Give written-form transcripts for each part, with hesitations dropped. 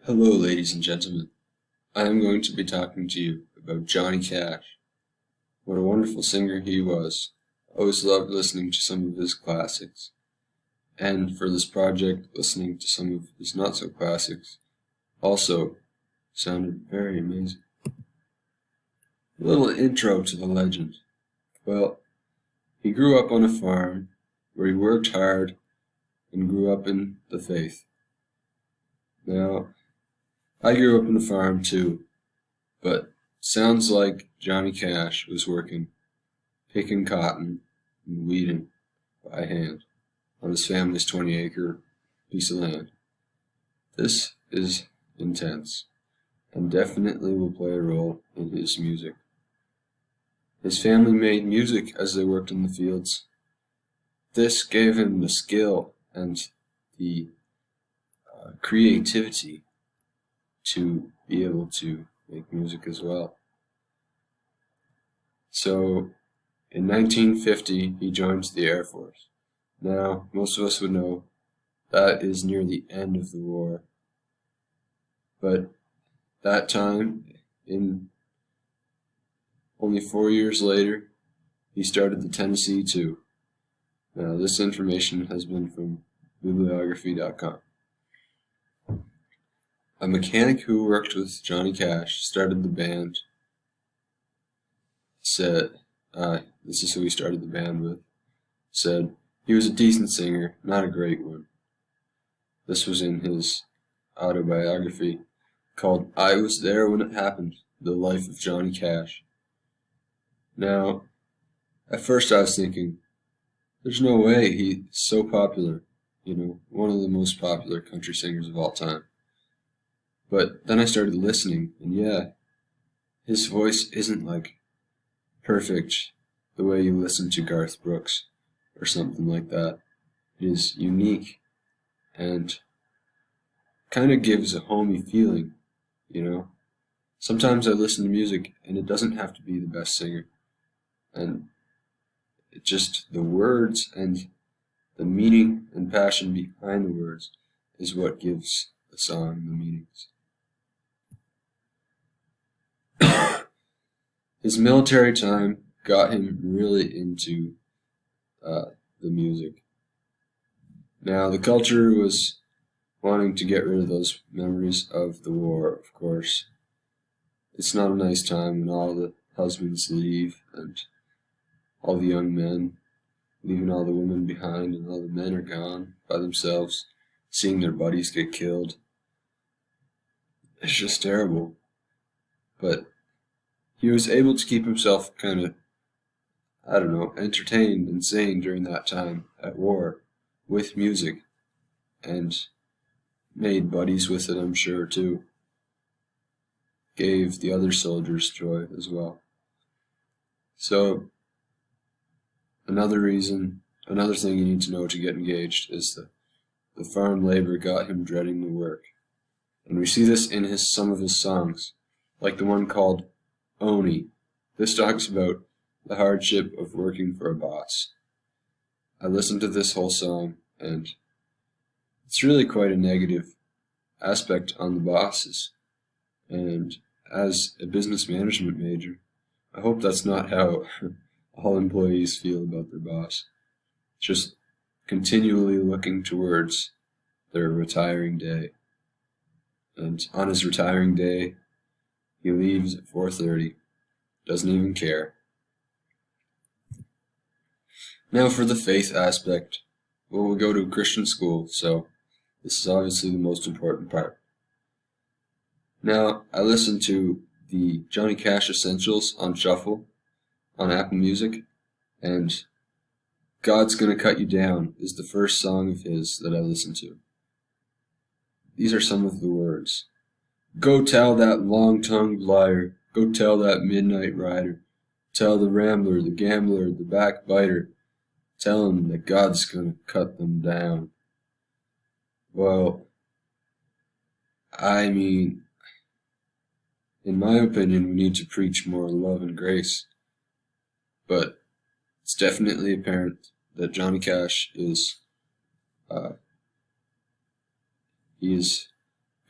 Hello, ladies and gentlemen. I am going to be talking to you about Johnny Cash. What a wonderful singer he was. I always loved listening to some of his classics. And for this project, listening to some of his not so classics also sounded very amazing. A little intro to the legend. Well, he grew up on a farm where he worked hard and grew up in the faith. Now, I grew up in a farm too, but sounds like Johnny Cash was working, picking cotton and weeding by hand on his family's 20-acre piece of land. This is intense and definitely will play a role in his music. His family made music as they worked in the fields. This gave him the skill and the creativity to be able to make music as well. So in 1950, he joined the Air Force. Now, most of us would know that is near the end of the war. But that time, in only 4 years later, he started the Tennessee too. Now, this information has been from bibliography.com. A mechanic who worked with Johnny Cash started the band, said, this is who he started the band with, said, he was a decent singer, not a great one. This was in his autobiography called I Was There When It Happened, The Life of Johnny Cash. Now, at first I was thinking, there's no way he's so popular, one of the most popular country singers of all time. But then I started listening, and yeah, his voice isn't like perfect the way you listen to Garth Brooks or something like that. It is unique and kind of gives a homey feeling, Sometimes I listen to music and it doesn't have to be the best singer. And it just, the words and the meaning and passion behind the words is what gives the song the meanings. His military time got him really into the music. Now, the culture was wanting to get rid of those memories of the war, of course. It's not a nice time when all the husbands leave and all the young men, leaving all the women behind, and all the men are gone by themselves, seeing their buddies get killed. It's just terrible. But he was able to keep himself kind of, entertained and sane during that time at war with music, and made buddies with it, I'm sure, too. Gave the other soldiers joy as well. So, another thing you need to know to get engaged is that the farm labor got him dreading the work. And we see this in some of his songs, like the one called Oni. This talks about the hardship of working for a boss. I listened to this whole song, and it's really quite a negative aspect on the bosses. And as a business management major, I hope that's not how all employees feel about their boss. Just continually looking towards their retiring day. And on his retiring day, he leaves at 4:30, doesn't even care. Now for the faith aspect. Well, we go to a Christian school, so this is obviously the most important part. Now, I listened to the Johnny Cash Essentials on Shuffle on Apple Music, and God's Gonna Cut You Down is the first song of his that I listened to. These are some of the words. Go tell that long-tongued liar, go tell that midnight rider, tell the rambler, the gambler, the backbiter, tell him that God's gonna cut them down. Well, in my opinion, we need to preach more love and grace. But it's definitely apparent that Johnny Cash is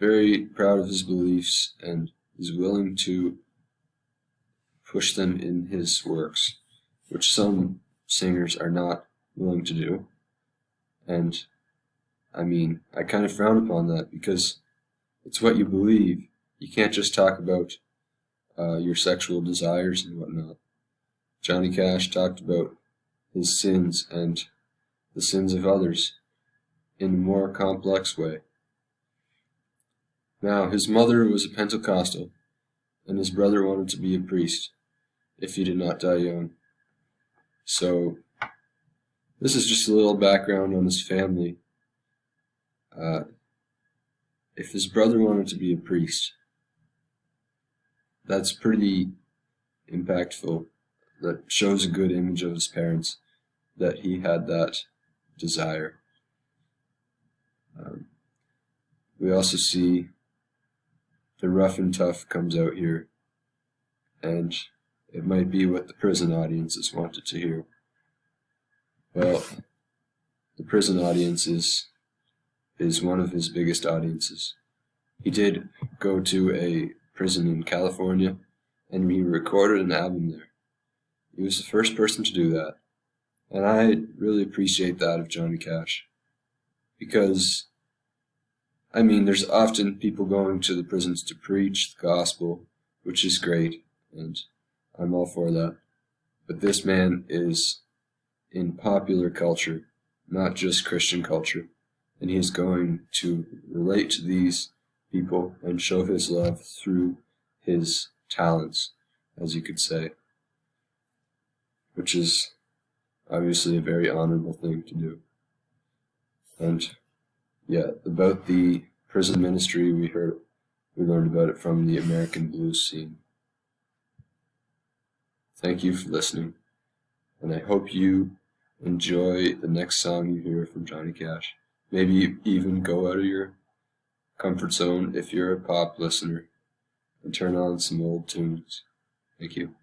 very proud of his beliefs and is willing to push them in his works, which some singers are not willing to do. And I mean, I kind of frown upon that because it's what you believe. You can't just talk about your sexual desires and whatnot. Johnny Cash talked about his sins and the sins of others in a more complex way. Now, his mother was a Pentecostal, and his brother wanted to be a priest if he did not die young. So, this is just a little background on his family. If his brother wanted to be a priest, that's pretty impactful. That shows a good image of his parents, that he had that desire. We also see the rough and tough comes out here, and it might be what the prison audiences wanted to hear. Well, the prison audience is one of his biggest audiences. He did go to a prison in California, and he recorded an album there. He was the first person to do that, and I really appreciate that of Johnny Cash, because, I mean, there's often people going to the prisons to preach the gospel, which is great, and I'm all for that. But this man is in popular culture, not just Christian culture, and he is going to relate to these people and show his love through his talents, as you could say, which is obviously a very honorable thing to do. And yeah, about the prison ministry, we learned about it from the American blues scene. Thank you for listening, and I hope you enjoy the next song you hear from Johnny Cash. Maybe even go out of your comfort zone if you're a pop listener and turn on some old tunes. Thank you.